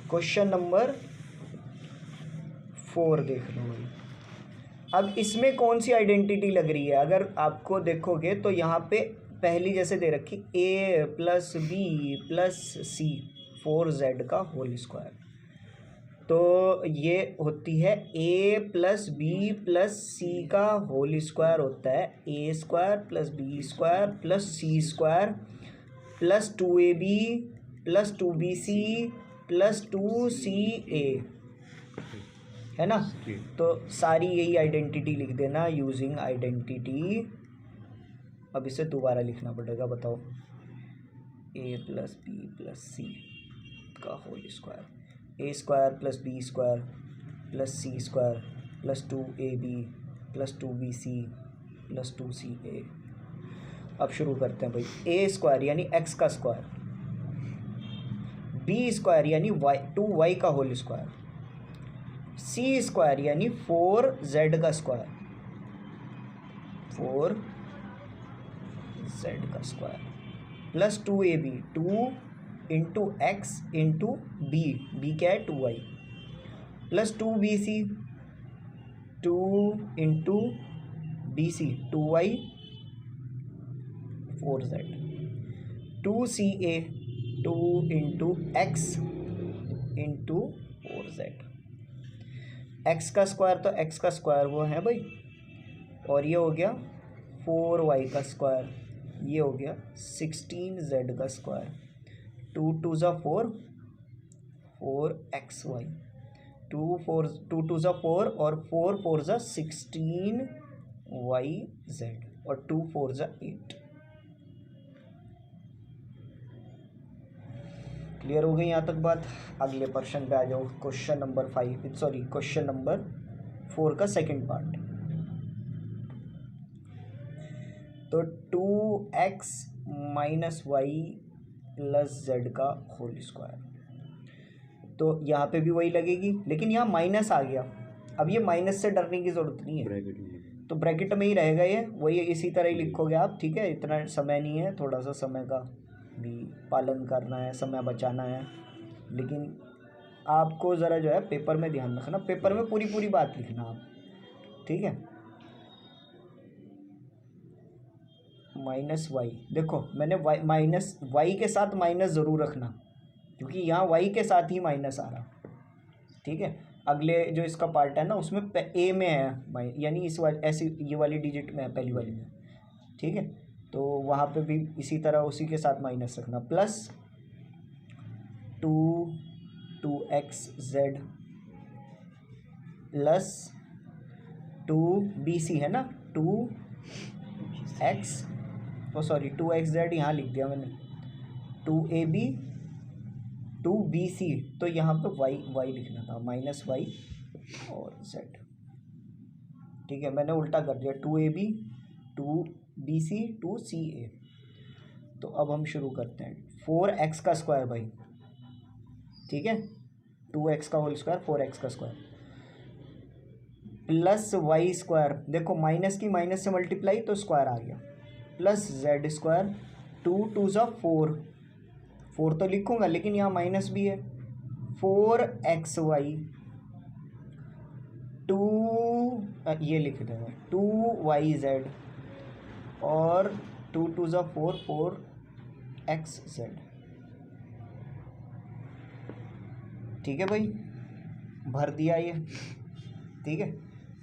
Question number 4 देख लो भाई। अब इसमें कौन सी आइडेंटिटी लग रही है? अगर आपको देखोगे तो यहाँ पे पहली जैसे दे रखी a plus B plus C 4z का होल स्क्वायर, तो ये होती है a plus B plus C का होल स्क्वायर होता है a square plus B square plus C square plus 2ab plus 2bc plus 2ca, है ना। तो सारी यही आइडेंटिटी लिख देना यूजिंग आइडेंटिटी। अब इसे दोबारा लिखना पड़ेगा, बताओ। a plus B plus C का whole square, a square plus B square plus C square plus 2ab plus 2bc plus 2ca। अब शुरू करते हैं भाई। a स्क्वायर यानी x का स्क्वायर, b स्क्वायर यानी 2y का होल स्क्वायर, सी स्क्वायर यानी 4z का स्क्वायर, 4z का square plus 2ab 2 into X into B, B क्या है 2y, plus 2bc 2 into bc 2y 4z, 2ca 2 into X into 4z। X का square तो X का स्क्वायर वो है भाई, और ये हो गया 4y का स्क्वायर, ये हो गया 16z का स्क्वायर, 2 2 ज़ा 4 4xy, 2 2 ज़ा 4 और 4 4 ज़ा 16yz और 2 4 ज़ा 8। क्लियर हो गई यहाँ तक बात? अगले प्रश्न पे आ जाओ। Question number 5, sorry question number 4 का सेकंड पार्ट। तो 2x minus Y plus Z का होल स्क्वायर, तो यहाँ पे भी वही लगेगी, लेकिन यहाँ माइनस आ गया। अब ये माइनस से डरने की ज़रूरत नहीं है, तो ब्रैकेट में ही रहेगा ये, वही इसी तरह ही लिखोगे आप, ठीक है। इतना समय नहीं है, थोड़ा सा समय का भी पालन करना है, समय बचाना है, लेकिन आपको ज़रा जो है पेपर में ध्यान रखना, पेपर में पूरी पूरी बात लिखना आप, ठीक है। माइनस वाई, देखो मैंने वाई माइनस वाई के साथ माइनस ज़रूर रखना, क्योंकि यहाँ वाई के साथ ही माइनस आ रहा, ठीक है। अगले जो इसका पार्ट है ना, उसमें ए में है यानी इस वाली ऐसी ये वाली डिजिट में है, पहली वाली में, ठीक है। तो वहाँ पे भी इसी तरह उसी के साथ माइनस रखना, plus 2x z plus 2bc है ना, 2x सॉरी 2xz यहाँ लिख दिया मैंने, 2ab 2bc, तो यहाँ पे y लिखना था, माइनस y और z, ठीक है। मैंने उल्टा कर दिया, 2ab 2bc 2ca। तो अब हम शुरू करते हैं। 4x का स्क्वायर भाई, ठीक है, 2x का होल स्क्वायर 4x का स्क्वायर प्लस y स्क्वायर, देखो माइनस की माइनस से मल्टीप्लाई तो स्क्वायर आ गया, प्लस z स्क्वायर 2 2 ज़ा 4 तो लिखूंगा, लेकिन यहाँ माइनस भी है, 4xy 2 ये लिख देंगे 2yz और 2 2 ज़ा 4 4xz, ठीक है भाई, भर दिया ये, ठीक है।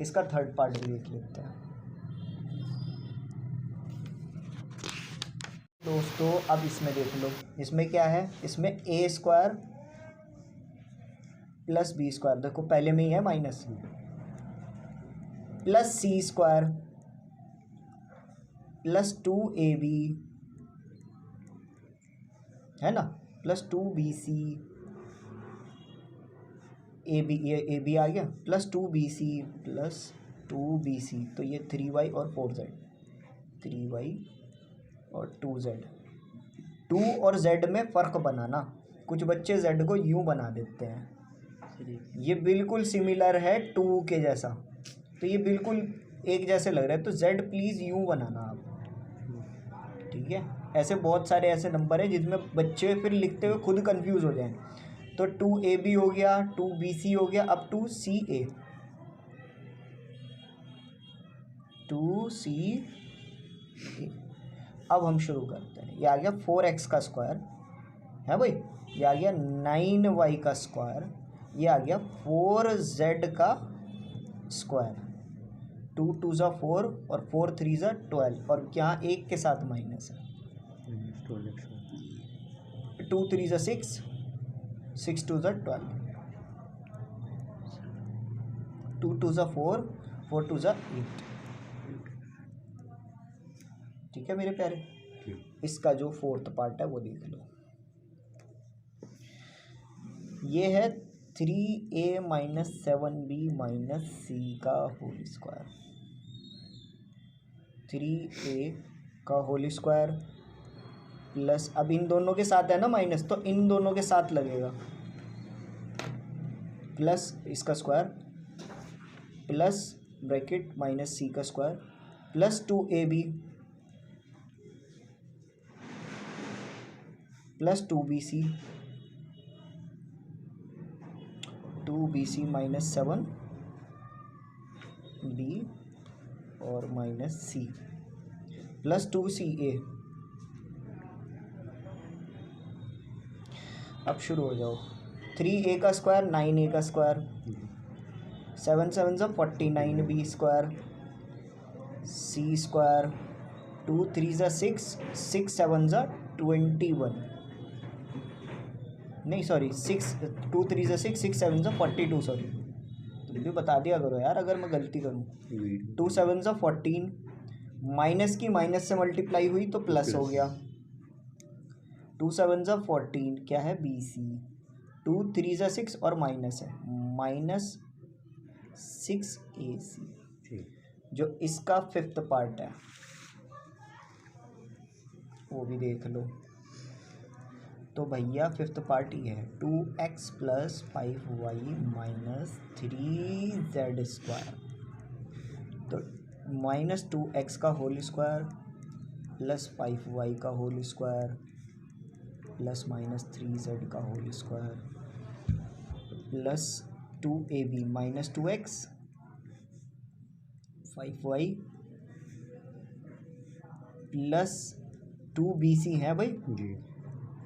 इसका थर्ड पार्ट भी देख लेते हैं दोस्तों। अब इसमें देख लो, इसमें क्या है, इसमें a square plus B square, देखो पहले में ही है minus, plus C square plus 2ab है ना, प्लस 2bc, ए बी आ गया, प्लस 2bc प्लस 2bc, तो ये 3y और 4z, 3y और 2z। 2 और z में फ़र्क बनाना, कुछ बच्चे z को यूँ बना देते हैं, ये बिल्कुल सिमिलर है 2 के जैसा, तो ये बिल्कुल एक जैसे लग रहा है, तो z प्लीज़ यूँ बनाना आप, ठीक है। ऐसे बहुत सारे ऐसे नंबर हैं जिसमें बच्चे फिर लिखते हुए खुद कंफ्यूज हो जाएं, तो 2AB हो गया, 2BC हो गया, अब 2CA, 2CA। अब हम शुरू करते हैं। ये आ गया 4x का स्क्वायर है भाई, ये आ गया 9y का स्क्वायर, ये आ गया 4z का स्क्वायर, 2 2 ज़ा 4 और 4 3 ज़ा 12, और यहाँ एक के साथ माइनस है, 2 3 ज़ा 6, 6 2 ज़ा 12, 2 2 ज़ा 4, 4 2 ज़ा 8। ठीक है मेरे प्यारे, इसका जो फोर्थ पार्ट है वो देख लो। ये है 3a minus 7b minus c का होल स्क्वायर, 3a का होल स्क्वायर प्लस, अब इन दोनों के साथ है ना माइनस, तो इन दोनों के साथ लगेगा, प्लस इसका square plus bracket minus c का square plus 2ab plus 2bc, 2bc minus 7b और माइनस c प्लस 2ca। अब शुरू हो जाओ। 3a का स्क्वायर 9a का स्क्वायर, 7 7 ज़ा 49b स्क्वायर, c स्क्वायर, 2 3 ज़ा 6, 6 7 ज़ा 21, नहीं सॉरी 6 2 3 ज़ा 6, 6 7 ज़ा 42, सॉरी तुम भी बता दिया करो यार अगर मैं गलती करूँ। 2 7 ज़ा 14, माइनस की माइनस से मल्टीप्लाई हुई तो प्लस हो गया, 2 7 ज़ा 14 क्या है BC, 2 3 ज़ा 6 और माइनस है, माइनस 6AC, जो इसका फिफ्थ पार्ट है वो भी देख लो। तो भैया फिफ्थ पार्ट ये है 2x plus 5y minus 3z square, तो माइनस 2x का होल स्क्वायर प्लस 5y का whole square plus minus 3z का whole square plus 2ab minus 2x 5y plus 2bc है भाई जी,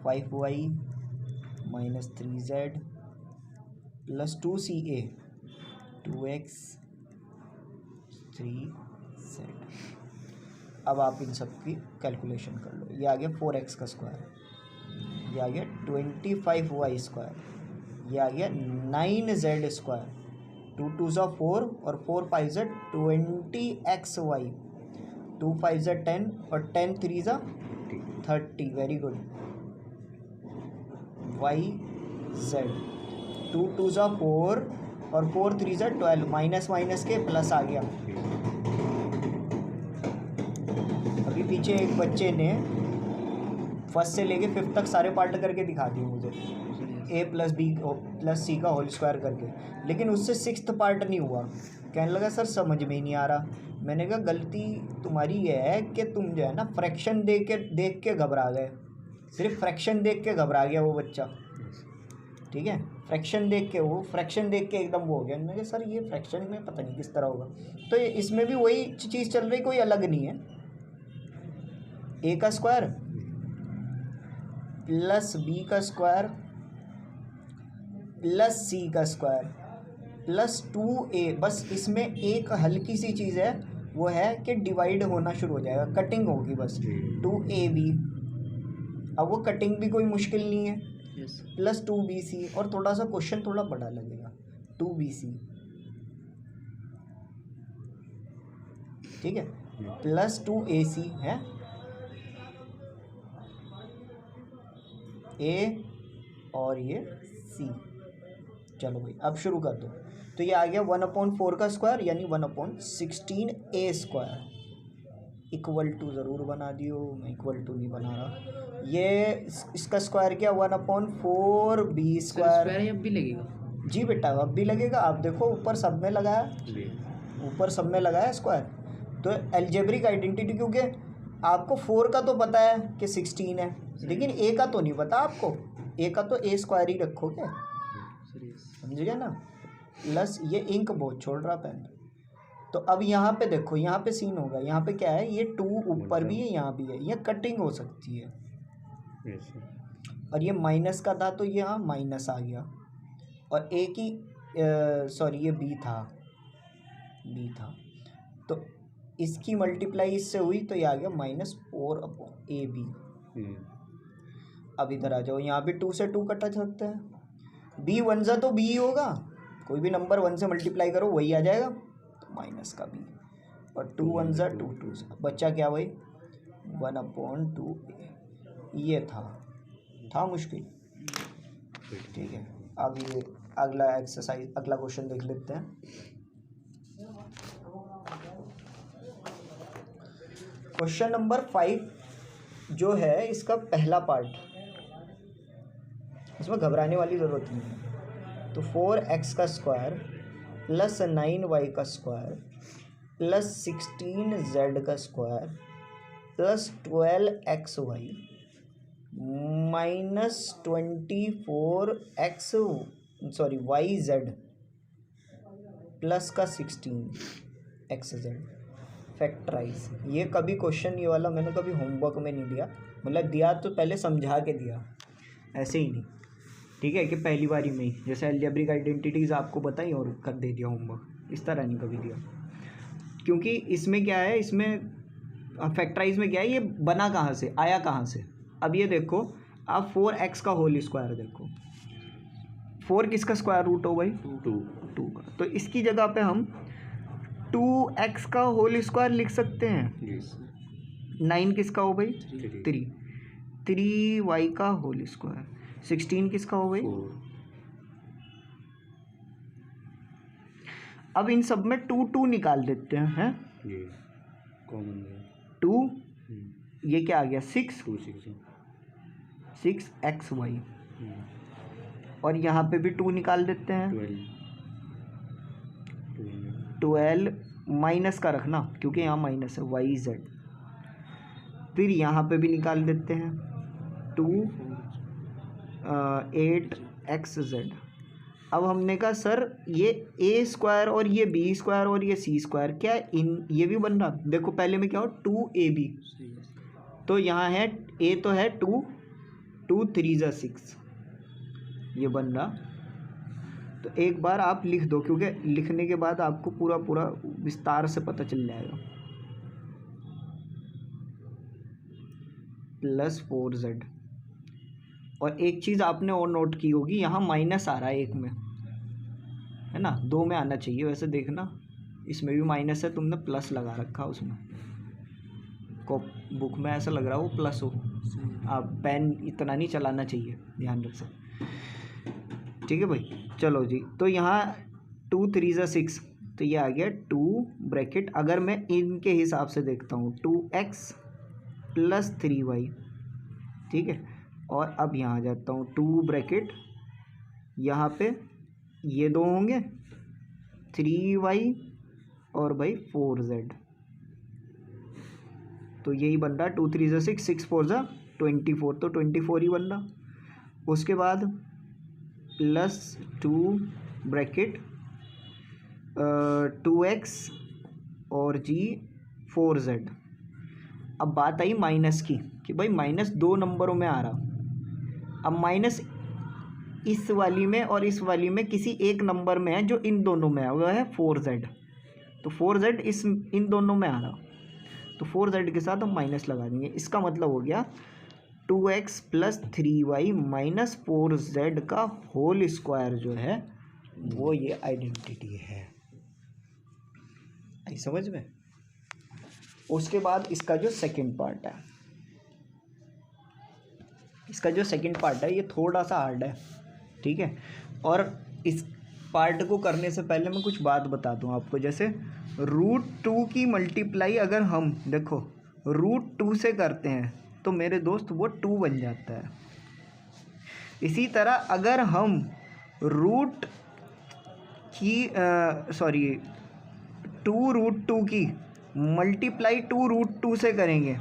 5y minus 3z plus 2ca 2x 3z। अब आप इन सब की कैलकुलेशन कर लो। ये आ गया 4x का स्क्वायर, ये आ गया 25y स्क्वायर, ये आ गया 9z स्क्वायर, 2 2 ज़ा 4 और 4 5 ज़ा 20xy, 2 5 ज़ा 10 और 10 3 ज़ा 30, वेरी गुड, yz, 2 2 ज़ा 4 और 4 3 ज़ा 12, माइनस माइनस के प्लस आ गया। अभी पीछे एक बच्चे ने फर्स्ट से लेके फिफ्थ तक सारे पार्ट करके दिखा दिए मुझे, a plus B plus C का होल स्क्वायर करके, लेकिन उससे सिक्स्थ पार्ट नहीं हुआ। कहने लगा सर समझ में ही नहीं आ रहा। मैंने कहा गलती तुम्हारी ये है कि तुम जो है ना फ्रैक्शन देख के घबरा गए, सिर्फ फ्रैक्शन देख के घबरा गया वो बच्चा, ठीक है, फ्रैक्शन देख के एकदम वो हो गया। मैंने कहा सर ये फ्रैक्शन में पता नहीं किस तरह होगा, तो इसमें भी वही चीज़ चल रही, कोई अलग नहीं है। a का स्क्वायर प्लस b का स्क्वायर प्लस c का स्क्वायर प्लस 2a, बस इसमें एक हल्की सी चीज़ है, वो है कि डिवाइड होना शुरू हो जाएगा, कटिंग होगी बस, 2ab, अब वो कटिंग भी कोई मुश्किल नहीं है, प्लस 2bc, और थोड़ा सा क्वेश्चन थोड़ा बड़ा लगेगा, 2bc, ठीक है, प्लस 2ac है, a और ये c। चलो भाई अब शुरू कर दो। तो ये आ गया 1/4 का स्क्वायर यानी 1/16a स्क्वायर इक्वल टू ज़रूर बना दियो, मैं इक्वल टू नहीं बना रहा। ये इसका स्क्वायर क्या 1/4b स्क्वायर, अब भी लगेगा जी बेटा, अब भी लगेगा। आप देखो ऊपर सब में लगाया, ऊपर सब में लगाया स्क्वायर। तो एल्जेब्रिक आइडेंटिटी, क्योंकि आपको 4 का तो पता है कि 16 है, लेकिन a का तो नहीं पता आपको, a का तो a स्क्वायर ही रखोगे। समझ गया ना, प्लस ये इंक बहुत छोड़ रहा पेन। तो अब यहाँ पे देखो, यहाँ पे सीन होगा, यहाँ पे क्या है, ये 2 ऊपर भी है यहाँ भी है, ये कटिंग हो सकती है। और ये माइनस का था तो यहाँ माइनस आ गया, और ए की सॉरी ये बी था, तो इसकी मल्टीप्लाई इससे हुई तो ये आ गया -4/AB। अब इधर आ जाओ, यहाँ भी 2 से 2 कटा सकता है, b 1 जा तो b ही होगा, कोई भी नंबर 1 से मल्टीप्लाई करो वही आ जाएगा, तो माइनस का b, और 2 1 जा 2 2 जा, बच्चा क्या भाई 1/2a। ये था मुश्किल। ठीक है, अब ये अगला एक्सरसाइज, अगला क्वेश्चन देख लेते हैं। क्वेश्चन नंबर 5 जो है, इसका पहला पार्ट, इसमें घबराने वाली ज़रूरत नहीं है। तो 4x का स्क्वायर प्लस 9y का स्क्वायर प्लस 16z का square plus 12xy minus 24x yz plus का 16xz फैक्टराइज। ये कभी क्वेश्चन ये वाला मैंने कभी होमवर्क में नहीं दिया, मतलब दिया तो पहले समझा के दिया, ऐसे ही नहीं। ठीक है, कि पहली बारी में ही जैसे अलजेब्रिक आइडेंटिटीज़ आपको बताई और कर दे दिया होमवर्क, इस तरह नहीं कभी दिया। क्योंकि इसमें क्या है, इसमें फैक्टराइज में क्या है, ये बना कहाँ से, आया कहाँ से। अब ये देखो, आप 4x का होल स्क्वायर देखो, 4 किसका स्क्वायर रूट हो भाई, 2 का, तो इसकी जगह पे हम 2x का होल स्क्वायर लिख सकते हैं। 9 किसका हो भाई, 3y का होल स्क्वायर, 16 किसका हो भाई 4। अब इन सब में 2 निकाल देते हैं, ये कॉमन है 2, ये क्या आ गया 6xy, और यहाँ पे भी 2 निकाल देते हैं, 12 माइनस का रखना क्योंकि यहाँ माइनस है yz, फिर यहाँ पे भी निकाल देते हैं 8xz। अब हमने कहा सर ये a स्क्वायर और ये b स्क्वायर और ये c स्क्वायर क्या है, इन ये भी बन रहा, देखो पहले में क्या हो 2ab, तो यहाँ है a तो है 2, 2 3 जा 6, ये बन रहा। तो एक बार आप लिख दो, क्योंकि लिखने के बाद आपको पूरा विस्तार से पता चल जाएगा। प्लस 4z, और एक चीज़ आपने और नोट की होगी, यहाँ माइनस आ रहा है एक में, है ना, 2 में आना चाहिए वैसे, देखना इसमें भी माइनस है, तुमने प्लस लगा रखा उसमें, को बुक में ऐसा लग रहा है वो प्लस हो, आप पेन इतना नहीं चलाना चाहिए, ध्यान रख सकते। ठीक है भाई, चलो जी, तो यहाँ 2 3 जा 6, तो ये आ गया 2 ब्रैकेट, अगर मैं इनके हिसाब से देखता हूँ 2x प्लस 3y, ठीक है, और अब यहाँ आ जाता हूँ 2 ब्रैकेट, यहाँ पे ये 2 होंगे 3y और भाई 4z, तो यही बन रहा 2 3 जा 6, 6 4 जा 24, तो 24 ही बन रहा। उसके बाद प्लस 2 ब्रैकेट 2x और जी 4z। अब बात आई माइनस की कि भाई माइनस 2 नंबरों में आ रहा, अब माइनस इस वाली में और इस वाली में किसी एक नंबर में है जो इन दोनों में है, वो है 4z, तो 4z इन दोनों में आ रहा, तो 4z के साथ हम माइनस लगा देंगे। इसका मतलब हो गया 2x plus 3y minus 4z का होल स्क्वायर जो है वो ये आइडेंटिटी है, आई समझ में। उसके बाद इसका जो सेकंड पार्ट है, ये थोड़ा सा हार्ड है, ठीक है, और इस पार्ट को करने से पहले मैं कुछ बात बता दूं आपको। जैसे √2 की मल्टीप्लाई अगर हम देखो √2 से करते हैं तो मेरे दोस्त वो 2 बन जाता है। इसी तरह अगर हम √2 की मल्टीप्लाई 2√2 से करेंगे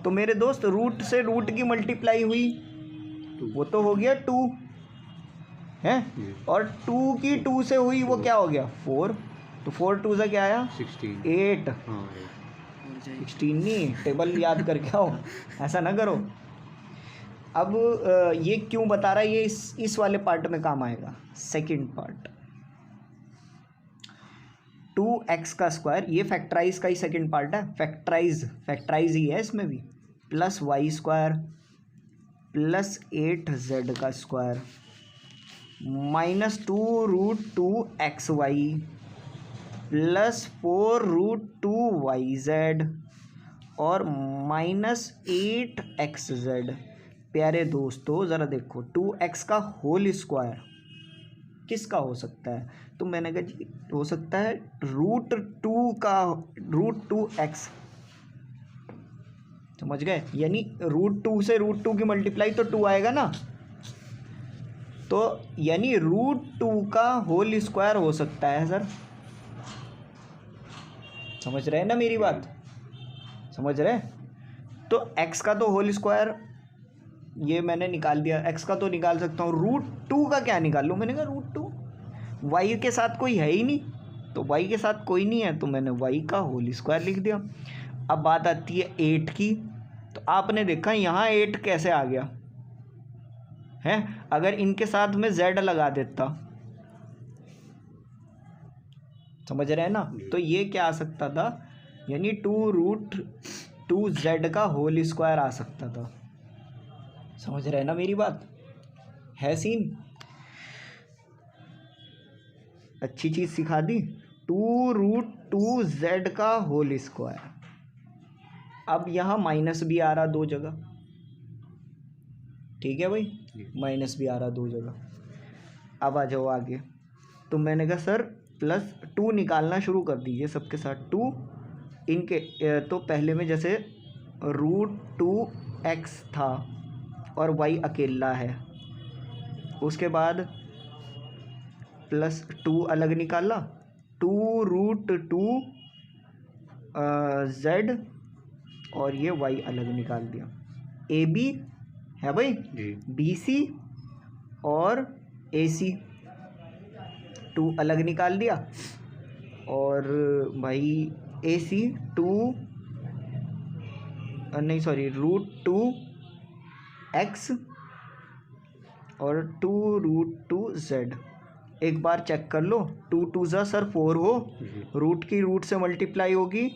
तो मेरे दोस्त रूट से रूट की मल्टीप्लाई हुई, वो तो हो गया 2, है, और 2 की 2 से हुई वो क्या हो गया 4, तो 4 2 से क्या आया 8। 16 नहीं, टेबल याद करके आओ, ऐसा ना करो। अब ये क्यों बता रहा है, ये इस वाले पार्ट में काम आएगा। सेकंड पार्ट 2x का स्क्वायर, ये फैक्टराइज का ही सेकंड पार्ट है, फैक्टराइज ही है इसमें भी, plus Y square plus 8z का square minus 2√2xy plus 4√2yz और माइनस 8xz। प्यारे दोस्तों ज़रा देखो, 2x का होल स्क्वायर किसका हो सकता है, तो मैंने कहा जी हो सकता है √2x, समझ गए, यानी √2 से √2 की मल्टीप्लाई तो 2 आएगा ना, तो यानी √2 का होल स्क्वायर हो सकता है सर। समझ रहे हैं ना मेरी बात, समझ रहे, तो x का तो होल स्क्वायर ये मैंने निकाल दिया, x का तो निकाल सकता हूँ, √2 का क्या निकाल लूँ, मैंने कहा √2, y के साथ कोई है ही नहीं, तो y के साथ कोई नहीं है तो मैंने y का होल स्क्वायर लिख दिया। अब बात आती है 8 की, तो आपने देखा यहाँ 8 कैसे आ गया है, अगर इनके साथ में z लगा देता, समझ रहे हैं ना, तो ये क्या आ सकता था, यानी 2√2z का होल स्क्वायर आ सकता था। समझ रहे हैं ना मेरी बात, है सीन, अच्छी चीज़ सिखा दी, 2√2z का होल स्क्वायर। अब यहाँ माइनस भी आ रहा 2 जगह, ठीक है भाई, माइनस भी आ रहा 2 जगह। अब आ जाओ आगे, तो मैंने कहा सर प्लस 2 निकालना शुरू कर दीजिए सबके साथ, 2 इनके, तो पहले में जैसे √2x था और y अकेला है, उसके बाद प्लस 2 अलग निकाला, 2√2z और ये y अलग निकाल दिया, AB है भाई, BC और AC 2 अलग निकाल दिया, और भाई AC 2 नहीं सॉरी √2x और 2√2z। एक बार चेक कर लो, 2 2 ज़ा सर 4 हो, रूट की रूट से मल्टीप्लाई होगी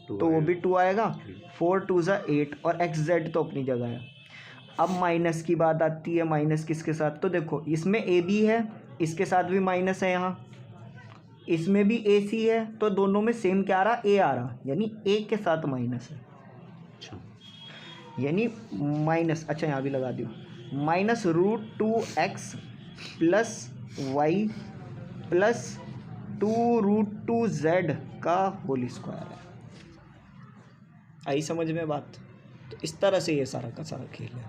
तो वो भी 2 आएगा, 4 2 ज़ा 8 और xz तो अपनी जगह है। अब माइनस की बात आती है, माइनस किसके साथ, तो देखो इसमें AB है, इसके साथ भी माइनस है, यहाँ इसमें भी AC है, तो दोनों में सेम क्या आ रहा, A आ रहा, यानी A के साथ माइनस है, यानी माइनस, अच्छा यहाँ भी लगा दियो, minus √2x plus y plus 2√2z का होल स्क्वायर है। आई समझ में बात, तो इस तरह से ये सारा का सारा खेल है।